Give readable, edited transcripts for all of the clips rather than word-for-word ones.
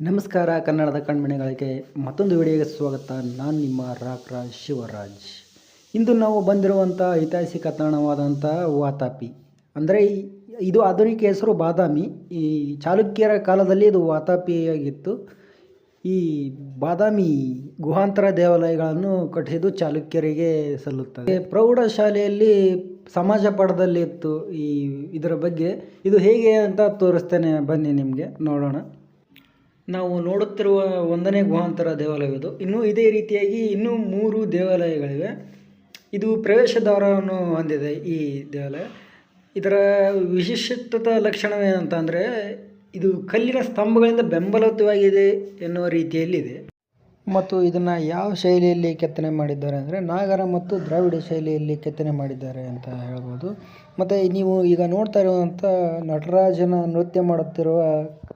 ನಮಸ್ಕಾರ ಕನ್ನಡದ ಕಣ್ಮಣಿಗಳಿಗೆ ಮತ್ತೊಂದು ವಿಡಿಯೋಗೆ ಸ್ವಾಗತ. ನಾನು ನಿಮ್ಮ ರಾಕ್ರಾಜ್ ಶಿವರಾಜ್. ಇಂದು ನಾವು ಬಂದಿರುವಂಥ ಐತಿಹಾಸಿಕ ತಾಣವಾದಂಥ ವಾತಾಪಿ, ಅಂದರೆ ಇದು ಆಧುನಿಕ ಹೆಸರು ಬಾದಾಮಿ. ಈ ಚಾಲುಕ್ಯರ ಕಾಲದಲ್ಲಿ ಇದು ವಾತಾಪಿಯಾಗಿತ್ತು. ಈ ಬಾದಾಮಿ ಗುಹಾಂತರ ದೇವಾಲಯಗಳನ್ನು ಕಟ್ಟಿಸಿದ್ದು ಚಾಲುಕ್ಯರಿಗೆ ಸಲ್ಲುತ್ತದೆ. ಪ್ರೌಢಶಾಲೆಯಲ್ಲಿ ಸಮಾಜ ಪಾಠದಲ್ಲಿತ್ತು ಇದರ ಬಗ್ಗೆ. ಇದು ಹೇಗೆ ಅಂತ ತೋರಿಸ್ತೇನೆ, ಬನ್ನಿ ನಿಮಗೆ ನೋಡೋಣ. ನಾವು ನೋಡುತ್ತಿರುವ ಒಂದನೇ ಗುಹಾಂತರ ದೇವಾಲಯವಿದು. ಇನ್ನು ಇದೇ ರೀತಿಯಾಗಿ ಇನ್ನೂ 3 ದೇವಾಲಯಗಳಿವೆ. ಇದು ಪ್ರವೇಶ ದ್ವಾರವನ್ನು ಹೊಂದಿದೆ ಈ ದೇವಾಲಯ. ಇದರ ವಿಶಿಷ್ಟತ ಲಕ್ಷಣವೇನಂತ ಅಂದರೆ, ಇದು ಕಲ್ಲಿನ ಸ್ತಂಭಗಳಿಂದ ಬೆಂಬಲಿತವಾಗಿದೆ ಎನ್ನುವ ರೀತಿಯಲ್ಲಿದೆ. ಮತ್ತು ಇದನ್ನು ಯಾವ ಶೈಲಿಯಲ್ಲಿ ಕೆತ್ತನೆ ಮಾಡಿದ್ದಾರೆ ಅಂದರೆ, ನಾಗರ ಮತ್ತು ದ್ರಾವಿಡ ಶೈಲಿಯಲ್ಲಿ ಕೆತ್ತನೆ ಮಾಡಿದ್ದಾರೆ ಅಂತ ಹೇಳ್ಬೋದು. ಮತ್ತು ನೀವು ಈಗ ನೋಡ್ತಾ ಇರುವಂಥ ನಟರಾಜನ ನೃತ್ಯ ಮಾಡುತ್ತಿರುವ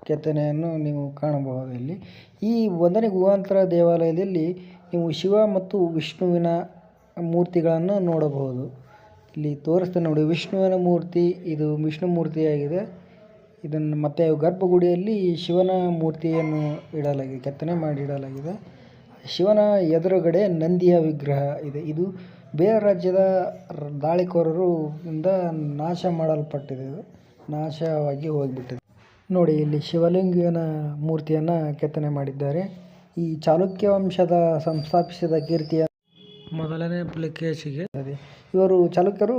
ಕೆತ್ತನೆಯನ್ನು ನೀವು ಕಾಣಬಹುದು. ಇಲ್ಲಿ ಈ ಒಂದನೇ ಗುಹಾಂತರ ದೇವಾಲಯದಲ್ಲಿ ನೀವು ಶಿವ ಮತ್ತು ವಿಷ್ಣುವಿನ ಮೂರ್ತಿಗಳನ್ನು ನೋಡಬಹುದು. ಇಲ್ಲಿ ತೋರಿಸ್ತೇನೆ ನೋಡಿ, ವಿಷ್ಣುವಿನ ಮೂರ್ತಿ, ಇದು ವಿಷ್ಣು ಮೂರ್ತಿಯಾಗಿದೆ. ಇದನ್ನು ಮತ್ತು ಗರ್ಭಗುಡಿಯಲ್ಲಿ ಶಿವನ ಮೂರ್ತಿಯನ್ನು ಇಡಲಾಗಿದೆ, ಕೆತ್ತನೆ ಮಾಡಿ ಇಡಲಾಗಿದೆ. ಶಿವನ ಎದುರುಗಡೆ ನಂದಿಯ ವಿಗ್ರಹ ಇದೆ. ಇದು ಬೇರೆ ರಾಜ್ಯದ ದಾಳಿಕೋರರು ಇಂದ ನಾಶ ಮಾಡಲ್ಪಟ್ಟಿದೆ, ನಾಶವಾಗಿ ಹೋಗಿಬಿಟ್ಟಿದೆ. ನೋಡಿ, ಇಲ್ಲಿ ಶಿವಲಿಂಗನ ಮೂರ್ತಿಯನ್ನು ಕೆತ್ತನೆ ಮಾಡಿದ್ದಾರೆ. ಈ ಚಾಲುಕ್ಯ ವಂಶದ ಸಂಸ್ಥಾಪಿಸಿದ ಕೀರ್ತಿಯ ಮೊದಲನೇ ಪುಲಕೇಶಿಗೆ ಇವರು ಚಾಲುಕ್ಯರು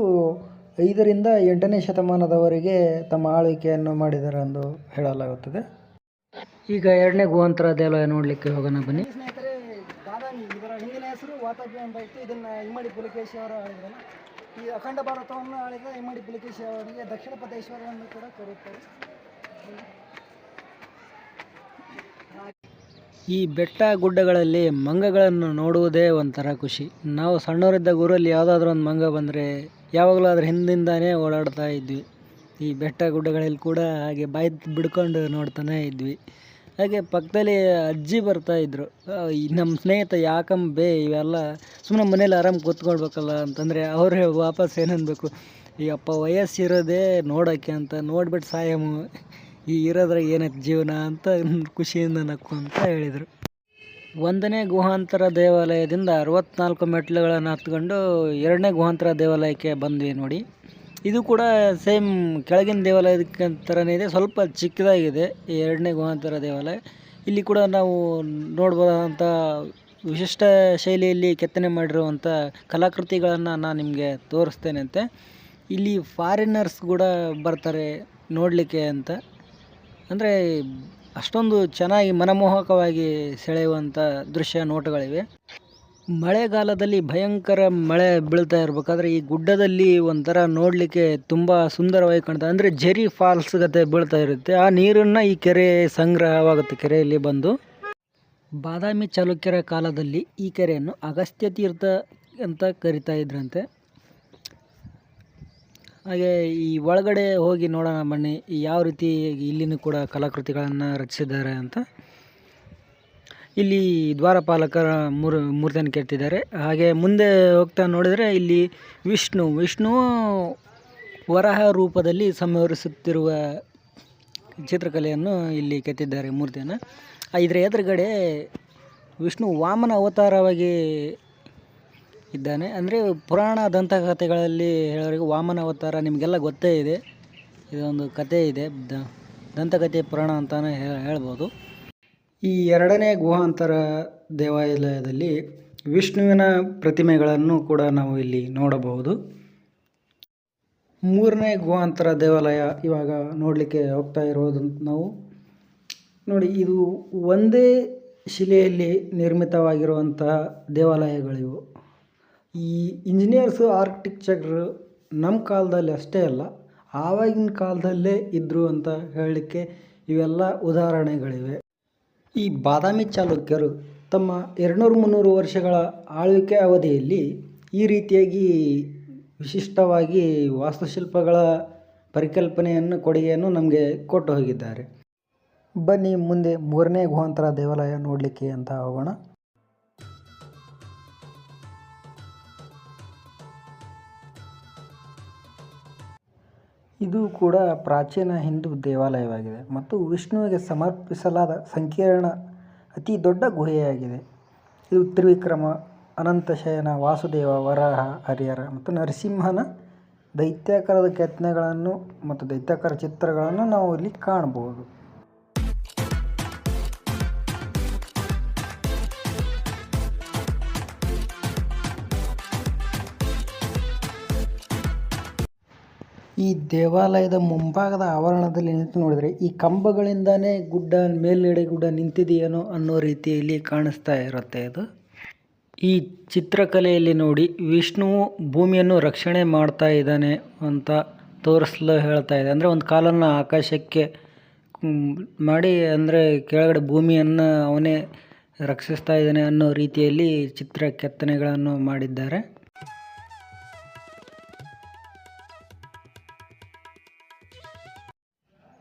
5ರಿಂದ 8ನೇ ಶತಮಾನದವರೆಗೆ ತಮ್ಮ ಆಳ್ವಿಕೆಯನ್ನು ಮಾಡಿದ್ದಾರೆ ಎಂದು ಹೇಳಲಾಗುತ್ತದೆ. ಈಗ 2ನೇ ಗುಹಾಂತರ ದೇವಾಲಯ ನೋಡಲಿಕ್ಕೆ ಹೋಗೋಣ, ಬನ್ನಿ ಸ್ನೇಹಿತರೆ. ಬಾದಾಮಿ, ಇದರ ಹಿಂದಿನ ಹೆಸರು ವಾತಾಪಿ ಅಂತ ಇತ್ತು. ಇದನ್ನು ಇಮ್ಮಡಿ ಪುಲಕೇಶಿ ಅವರು ಆಳಿದನು. ಈ ಅಖಂಡ ಭಾರತವನ್ನು ಆಳಿದ ಇಮ್ಮಡಿ ಪುಲಕೇಶಿ ಅವರಿಗೆ ದಕ್ಷಿಣ ಪದೇಶ್ವರ ಎಂದು ಕೂಡ ಕರೆಯುತ್ತಾರೆ. ಈ ಬೆಟ್ಟ ಗುಡ್ಡಗಳಲ್ಲಿ ಮಂಗಗಳನ್ನು ನೋಡುವುದೇ ಒಂಥರ ಖುಷಿ. ನಾವು ಸಣ್ಣವರಿದ್ದ ಊರಲ್ಲಿ ಯಾವುದಾದ್ರೂ ಒಂದು ಮಂಗ ಬಂದರೆ ಯಾವಾಗಲೂ ಅದ್ರ ಹಿಂದಿಂದಾನೇ ಓಡಾಡ್ತಾ ಇದ್ವಿ. ಈ ಬೆಟ್ಟ ಗುಡ್ಡಗಳಲ್ಲಿ ಕೂಡ ಹಾಗೆ ಬಾಯಿ ಬಿಡ್ಕೊಂಡು ನೋಡ್ತಾನೆ ಇದ್ವಿ. ಹಾಗೆ ಪಕ್ಕದಲ್ಲಿ ಅಜ್ಜಿ ಬರ್ತಾಯಿದ್ರು. ನಮ್ಮ ಸ್ನೇಹಿತ ಯಾಕಂಬೇ ಇವೆಲ್ಲ ಸುಮ್ಮನೆ ಮನೇಲಿ ಆರಾಮ್ ಕೂತ್ಕೊಳ್ಬೇಕಲ್ಲ ಅಂತಂದರೆ ಅವ್ರು ವಾಪಸ್ ಏನನ್ಬೇಕು, ಈ ಅಪ್ಪ ವಯಸ್ಸಿರೋದೇ ನೋಡೋಕ್ಕೆ ಅಂತ, ನೋಡ್ಬಿಟ್ಟು ಸಾಯಮು, ಈ ಇರೋದ್ರಾಗ ಏನೈತೆ ಜೀವನ ಅಂತ ಖುಷಿಯಿಂದ ನಕ್ಕು ಅಂತ ಹೇಳಿದರು. 1ನೇ ಗುಹಾಂತರ ದೇವಾಲಯದಿಂದ 64 ಮೆಟ್ಲುಗಳನ್ನು ಹತ್ಕೊಂಡು 2ನೇ ಗುಹಾಂತರ ದೇವಾಲಯಕ್ಕೆ ಬಂದ್ವಿ ನೋಡಿ. ಇದು ಕೂಡ ಸೇಮ್ ಕೆಳಗಿನ ದೇವಾಲಯದ ಥರನೇ ಇದೆ, ಸ್ವಲ್ಪ ಚಿಕ್ಕದಾಗಿದೆ ಈ 2ನೇ ಗುಹಾಂತರ ದೇವಾಲಯ. ಇಲ್ಲಿ ಕೂಡ ನಾವು ನೋಡ್ಬೋದಂಥ ವಿಶಿಷ್ಟ ಶೈಲಿಯಲ್ಲಿ ಕೆತ್ತನೆ ಮಾಡಿರುವಂಥ ಕಲಾಕೃತಿಗಳನ್ನು ನಾನು ನಿಮಗೆ ತೋರಿಸ್ತೇನೆ ಅಂತೆ. ಇಲ್ಲಿ ಫಾರಿನರ್ಸ್ ಕೂಡ ಬರ್ತಾರೆ ನೋಡಲಿಕ್ಕೆ ಅಂತ. ಅಂದರೆ ಅಷ್ಟೊಂದು ಚೆನ್ನಾಗಿ ಮನಮೋಹಕವಾಗಿ ಸೆಳೆಯುವಂಥ ದೃಶ್ಯ ನೋಟಗಳಿವೆ. ಮಳೆಗಾಲದಲ್ಲಿ ಭಯಂಕರ ಮಳೆ ಬೀಳ್ತಾ ಇರಬೇಕಾದ್ರೆ ಈ ಗುಡ್ಡದಲ್ಲಿ ಒಂಥರ ನೋಡಲಿಕ್ಕೆ ತುಂಬ ಸುಂದರವಾಗಿ ಕಾಣ್ತದೆ. ಅಂದರೆ ಜರಿ ಫಾಲ್ಸ್ ಗತೆ ಬೀಳ್ತಾ ಇರುತ್ತೆ. ಆ ನೀರನ್ನು ಈ ಕೆರೆ ಸಂಗ್ರಹವಾಗುತ್ತೆ, ಕೆರೆಯಲ್ಲಿ ಬಂದು. ಬಾದಾಮಿ ಚಾಲುಕ್ಯರ ಕಾಲದಲ್ಲಿ ಈ ಕೆರೆಯನ್ನು ಅಗಸ್ತ್ಯ ತೀರ್ಥ ಅಂತ ಕರಿತಾ ಇದ್ರಂತೆ. ಹಾಗೆ ಈ ಒಳಗಡೆ ಹೋಗಿ ನೋಡೋಣ ಬನ್ನಿ, ಯಾವ ರೀತಿ ಇಲ್ಲಿನೂ ಕೂಡ ಕಲಾಕೃತಿಗಳನ್ನು ರಚಿಸಿದ್ದಾರೆ ಅಂತ. ಇಲ್ಲಿ ದ್ವಾರಪಾಲಕರ ಮೂರ್ತಿಯನ್ನು ಕೆತ್ತಿದ್ದಾರೆ. ಹಾಗೆ ಮುಂದೆ ಹೋಗ್ತಾ ನೋಡಿದರೆ ಇಲ್ಲಿ ವಿಷ್ಣು ವರಾಹ ರೂಪದಲ್ಲಿ ಸಂವರಿಸುತ್ತಿರುವ ಚಿತ್ರಕಲೆಯನ್ನು ಇಲ್ಲಿ ಕೆತ್ತಿದ್ದಾರೆ, ಮೂರ್ತಿಯನ್ನು. ಇದರ ಎದುರುಗಡೆ ವಿಷ್ಣು ವಾಮನ ಅವತಾರವಾಗಿ ಇದ್ದಾನೆ. ಅಂದರೆ ಪುರಾಣ ದಂತಕಥೆಗಳಲ್ಲಿ ಹೇಳೋರಿಗೆ ವಾಮನ ಅವತಾರ ನಿಮಗೆಲ್ಲ ಗೊತ್ತೇ ಇದೆ. ಇದೊಂದು ಕಥೆ ಇದೆ, ದಂತಕಥೆ ಪುರಾಣ ಅಂತಲೇ ಹೇಳ್ಬೋದು. ಈ 2ನೇ ಗುಹಾಂತರ ದೇವಾಲಯದಲ್ಲಿ ವಿಷ್ಣುವಿನ ಪ್ರತಿಮೆಗಳನ್ನು ಕೂಡ ನಾವು ಇಲ್ಲಿ ನೋಡಬಹುದು. 3ನೇ ಗುಹಾಂತರ ದೇವಾಲಯ ಇವಾಗ ನೋಡಲಿಕ್ಕೆ ಹೋಗ್ತಾ ಇರೋದು ನಾವು. ನೋಡಿ, ಇದು ಒಂದೇ ಶಿಲೆಯಲ್ಲಿ ನಿರ್ಮಿತವಾಗಿರುವಂತಹ ದೇವಾಲಯಗಳಿವು. ಈ ಇಂಜಿನಿಯರ್ಸು, ಆರ್ಕಿಟೆಕ್ಚರ್ ನಮ್ಮ ಕಾಲದಲ್ಲಿ ಅಷ್ಟೇ ಅಲ್ಲ, ಆವಾಗಿನ ಕಾಲದಲ್ಲೇ ಇದ್ದರು ಅಂತ ಹೇಳಲಿಕ್ಕೆ ಇವೆಲ್ಲ ಉದಾಹರಣೆಗಳಿವೆ. ಈ ಬಾದಾಮಿ ಚಾಲುಕ್ಯರು ತಮ್ಮ 200-300 ವರ್ಷಗಳ ಆಳ್ವಿಕೆ ಅವಧಿಯಲ್ಲಿ ಈ ರೀತಿಯಾಗಿ ವಿಶಿಷ್ಟವಾಗಿ ವಾಸ್ತುಶಿಲ್ಪಗಳ ಪರಿಕಲ್ಪನೆಯನ್ನು, ಕೊಡುಗೆಯನ್ನು ನಮಗೆ ಕೊಟ್ಟು ಹೋಗಿದ್ದಾರೆ. ಬನ್ನಿ ಮುಂದೆ 3ನೇ ಗುಹಾಂತರ ದೇವಾಲಯ ನೋಡಲಿಕ್ಕೆ ಅಂತ ಹೋಗೋಣ. ಇದು ಕೂಡ ಪ್ರಾಚೀನ ಹಿಂದೂ ದೇವಾಲಯವಾಗಿದೆ ಮತ್ತು ವಿಷ್ಣುವಿಗೆ ಸಮರ್ಪಿಸಲಾದ ಸಂಕೀರ್ಣ ಅತಿ ದೊಡ್ಡ ಗುಹೆಯಾಗಿದೆ. ಇದು ತ್ರಿವಿಕ್ರಮ, ಅನಂತಶಯನ, ವಾಸುದೇವ, ವರಾಹ, ಹರಿಹರ ಮತ್ತು ನರಸಿಂಹನ ದೈತ್ಯಾಕಾರದ ಕೆತ್ತನೆಗಳನ್ನು ಮತ್ತು ದೈತ್ಯಾಕಾರ ಚಿತ್ರಗಳನ್ನು ನಾವು ಇಲ್ಲಿ ಕಾಣಬಹುದು. ಈ ದೇವಾಲಯದ ಮುಂಭಾಗದ ಆವರಣದಲ್ಲಿ ನಿಂತು ನೋಡಿದರೆ ಈ ಕಂಬಗಳಿಂದಾನೇ ಗುಡ್ಡ ಮೇಲ್ಗಡೆ ಗುಡ್ಡ ನಿಂತಿದೆಯೇನೋ ಅನ್ನೋ ರೀತಿಯಲ್ಲಿ ಕಾಣಿಸ್ತಾ ಇರುತ್ತೆ. ಇದು ಈ ಚಿತ್ರಕಲೆಯಲ್ಲಿ ನೋಡಿ ವಿಷ್ಣುವು ಭೂಮಿಯನ್ನು ರಕ್ಷಣೆ ಮಾಡ್ತಾ ಇದ್ದಾನೆ ಅಂತ ತೋರಿಸಲು ಹೇಳ್ತಾ ಇದೆ. ಅಂದರೆ ಒಂದು ಕಾಲನ್ನು ಆಕಾಶಕ್ಕೆ ಮಾಡಿ, ಅಂದರೆ ಕೆಳಗಡೆ ಭೂಮಿಯನ್ನು ಅವನೇ ರಕ್ಷಿಸ್ತಾ ಇದ್ದಾನೆ ಅನ್ನೋ ರೀತಿಯಲ್ಲಿ ಚಿತ್ರ ಕೆತ್ತನೆಗಳನ್ನು ಮಾಡಿದ್ದಾರೆ.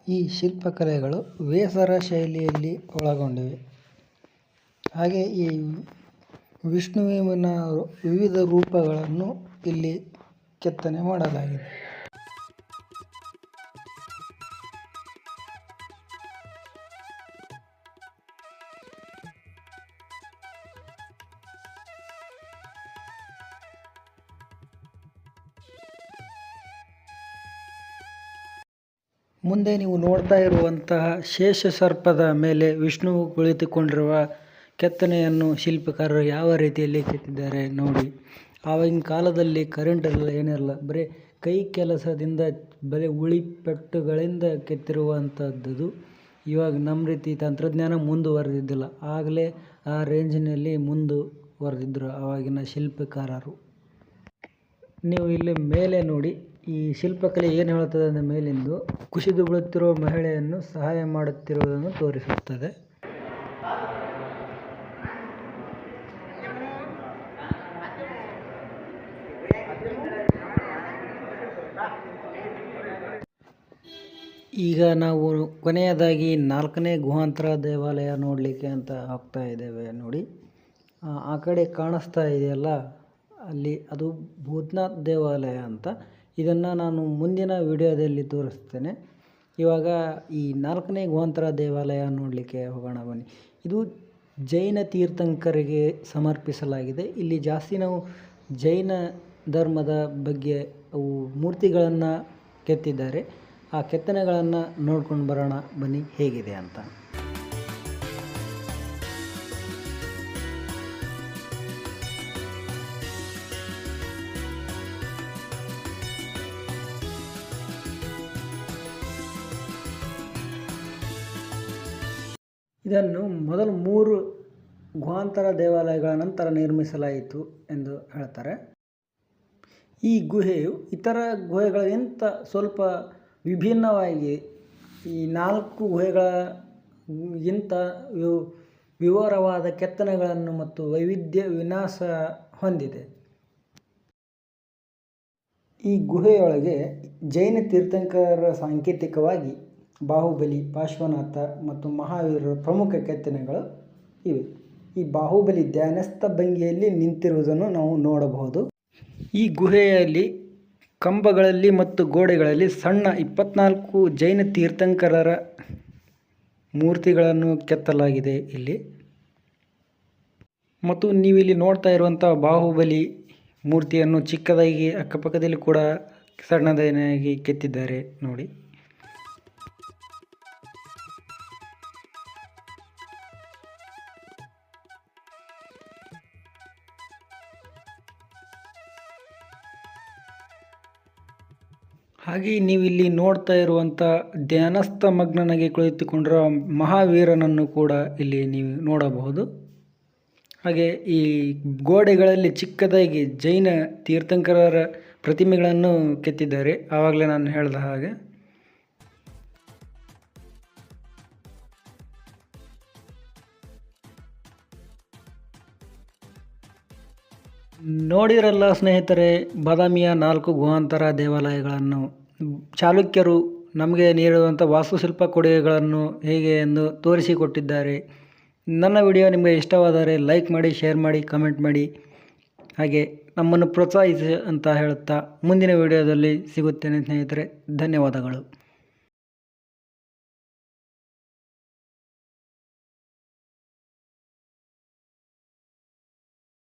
ಈ ಶಿಲ್ಪಕಲೆಗಳು ವೇಸರ ಶೈಲಿಯಲ್ಲಿ ಒಳಗೊಂಡಿವೆ. ಹಾಗೆ ಈ ವಿಷ್ಣುವಿನ ವಿವಿಧ ರೂಪಗಳನ್ನು ಇಲ್ಲಿ ಕೆತ್ತನೆ ಮಾಡಲಾಗಿದೆ. ಮುಂದೆ ನೀವು ನೋಡ್ತಾ ಇರುವಂತಹ ಶೇಷಸರ್ಪದ ಮೇಲೆ ವಿಷ್ಣುವು ಕುಳಿತುಕೊಂಡಿರುವ ಕೆತ್ತನೆಯನ್ನು ಶಿಲ್ಪಕಾರರು ಯಾವ ರೀತಿಯಲ್ಲಿ ಕೆತ್ತಿದ್ದಾರೆ ನೋಡಿ. ಆವಾಗಿನ ಕಾಲದಲ್ಲಿ ಕರೆಂಟ್ ಇರಲ್ಲ, ಏನಿರಲ್ಲ, ಬರೀ ಕೈ ಕೆಲಸದಿಂದ ಬರೀ ಉಳಿಪೆಟ್ಟುಗಳಿಂದ ಕೆತ್ತಿರುವಂಥದ್ದು. ಇವಾಗ ನಮ್ಮ ರೀತಿ ತಂತ್ರಜ್ಞಾನ ಮುಂದುವರೆದಿದ್ದಿಲ್ಲ, ಆಗಲೇ ಆ ರೇಂಜಿನಲ್ಲಿ ಮುಂದುವರೆದಿದ್ದರು ಆವಾಗಿನ ಶಿಲ್ಪಕಾರರು. ನೀವು ಇಲ್ಲಿ ಮೇಲೆ ನೋಡಿ, ಈ ಶಿಲ್ಪಕಲೆ ಏನು ಹೇಳ್ತದೆ ಅಂದರೆ ಮೇಲಿಂದು ಕುಸಿದು ಬೀಳುತ್ತಿರುವ ಮಹಿಳೆಯನ್ನು ಸಹಾಯ ಮಾಡುತ್ತಿರುವುದನ್ನು ತೋರಿಸುತ್ತದೆ. ಈಗ ನಾವು ಕೊನೆಯದಾಗಿ 4ನೇ ಗುಹಾಂತರ ದೇವಾಲಯ ನೋಡಲಿಕ್ಕೆ ಅಂತ ಹೋಗ್ತಾ ಇದ್ದೇವೆ ನೋಡಿ. ಆ ಕಡೆ ಕಾಣಿಸ್ತಾ ಇದೆಯಲ್ಲ, ಅಲ್ಲಿ ಅದು ಭೂತನಾಥ್ ದೇವಾಲಯ ಅಂತ. ಇದನ್ನು ನಾನು ಮುಂದಿನ ವಿಡಿಯೋದಲ್ಲಿ ತೋರಿಸ್ತೇನೆ. ಇವಾಗ ಈ 4ನೇ ಗುಹಾಂತರ ದೇವಾಲಯ ನೋಡಲಿಕ್ಕೆ ಹೋಗೋಣ ಬನ್ನಿ. ಇದು ಜೈನ ತೀರ್ಥಂಕರಿಗೆ ಸಮರ್ಪಿಸಲಾಗಿದೆ. ಇಲ್ಲಿ ಜಾಸ್ತಿ ನಾವು ಜೈನ ಧರ್ಮದ ಬಗ್ಗೆ ಅವು ಮೂರ್ತಿಗಳನ್ನು ಕೆತ್ತಿದ್ದಾರೆ. ಆ ಕೆತ್ತನೆಗಳನ್ನು ನೋಡ್ಕೊಂಡು ಬರೋಣ ಬನ್ನಿ ಹೇಗಿದೆ ಅಂತ. ಇದನ್ನು ಮೊದಲು 3 ಗುಹಾಂತರ ದೇವಾಲಯಗಳ ನಂತರ ನಿರ್ಮಿಸಲಾಯಿತು ಎಂದು ಹೇಳ್ತಾರೆ. ಈ ಗುಹೆಯು ಇತರ ಗುಹೆಗಳಿಗಿಂತ ಸ್ವಲ್ಪ ವಿಭಿನ್ನವಾಗಿ ಈ 4 ಗುಹೆಗಳಿಗಿಂತ ವಿವರವಾದ ಕೆತ್ತನೆಗಳನ್ನು ಮತ್ತು ವೈವಿಧ್ಯ ವಿನ್ಯಾಸ ಹೊಂದಿದೆ. ಈ ಗುಹೆಯೊಳಗೆ ಜೈನ ತೀರ್ಥಂಕರರ ಸಾಂಕೇತಿಕವಾಗಿ ಬಾಹುಬಲಿ, ಪಾರ್ಶ್ವನಾಥ ಮತ್ತು ಮಹಾವೀರರ ಪ್ರಮುಖ ಕೆತ್ತನೆಗಳು ಇವೆ. ಈ ಬಾಹುಬಲಿ ಧ್ಯಾನಸ್ಥ ಭಂಗಿಯಲ್ಲಿ ನಿಂತಿರುವುದನ್ನು ನಾವು ನೋಡಬಹುದು. ಈ ಗುಹೆಯಲ್ಲಿ ಕಂಬಗಳಲ್ಲಿ ಮತ್ತು ಗೋಡೆಗಳಲ್ಲಿ ಸಣ್ಣ 24 ಜೈನ ತೀರ್ಥಂಕರರ ಮೂರ್ತಿಗಳನ್ನು ಕೆತ್ತಲಾಗಿದೆ ಇಲ್ಲಿ. ಮತ್ತು ನೀವಿಲ್ಲಿ ನೋಡ್ತಾ ಇರುವಂಥ ಬಾಹುಬಲಿ ಮೂರ್ತಿಯನ್ನು ಚಿಕ್ಕದಾಗಿ ಅಕ್ಕಪಕ್ಕದಲ್ಲಿ ಕೂಡ ಸಣ್ಣದಾಗಿ ಕೆತ್ತಿದ್ದಾರೆ ನೋಡಿ. ಹಾಗೆ ನೀವಿಲ್ಲಿ ನೋಡ್ತಾ ಇರುವಂಥ ಧ್ಯಾನಸ್ಥ ಮಗ್ನನಾಗಿ ಕುಳಿತುಕೊಂಡಿರುವ ಮಹಾವೀರನನ್ನು ಕೂಡ ಇಲ್ಲಿ ನೀವು ನೋಡಬಹುದು. ಹಾಗೆ ಈ ಗೋಡೆಗಳಲ್ಲಿ ಚಿಕ್ಕದಾಗಿ ಜೈನ ತೀರ್ಥಂಕರರ ಪ್ರತಿಮೆಗಳನ್ನು ಕೆತ್ತಿದ್ದಾರೆ, ಆವಾಗಲೇ ನಾನು ಹೇಳಿದ ಹಾಗೆ. ನೋಡಿರಲ್ಲ ಸ್ನೇಹಿತರೆ, ಬಾದಾಮಿಯ 4 ಗುಹಾಂತರ ದೇವಾಲಯಗಳನ್ನು ಚಾಲುಕ್ಯರು ನಮಗೆ ನೀಡಿರುವಂಥ ವಾಸ್ತುಶಿಲ್ಪ ಕೊಡುಗೆಗಳನ್ನು ಹೇಗೆ ಎಂದು ತೋರಿಸಿಕೊಟ್ಟಿದ್ದಾರೆ. ನನ್ನ ವಿಡಿಯೋ ನಿಮಗೆ ಇಷ್ಟವಾದರೆ ಲೈಕ್ ಮಾಡಿ, ಶೇರ್ ಮಾಡಿ, ಕಮೆಂಟ್ ಮಾಡಿ. ಹಾಗೆ ನಮ್ಮನ್ನು ಪ್ರೋತ್ಸಾಹಿಸಿ ಅಂತ ಹೇಳುತ್ತಾ ಮುಂದಿನ ವಿಡಿಯೋದಲ್ಲಿ ಸಿಗುತ್ತೇನೆ ಸ್ನೇಹಿತರೆ. ಧನ್ಯವಾದಗಳು.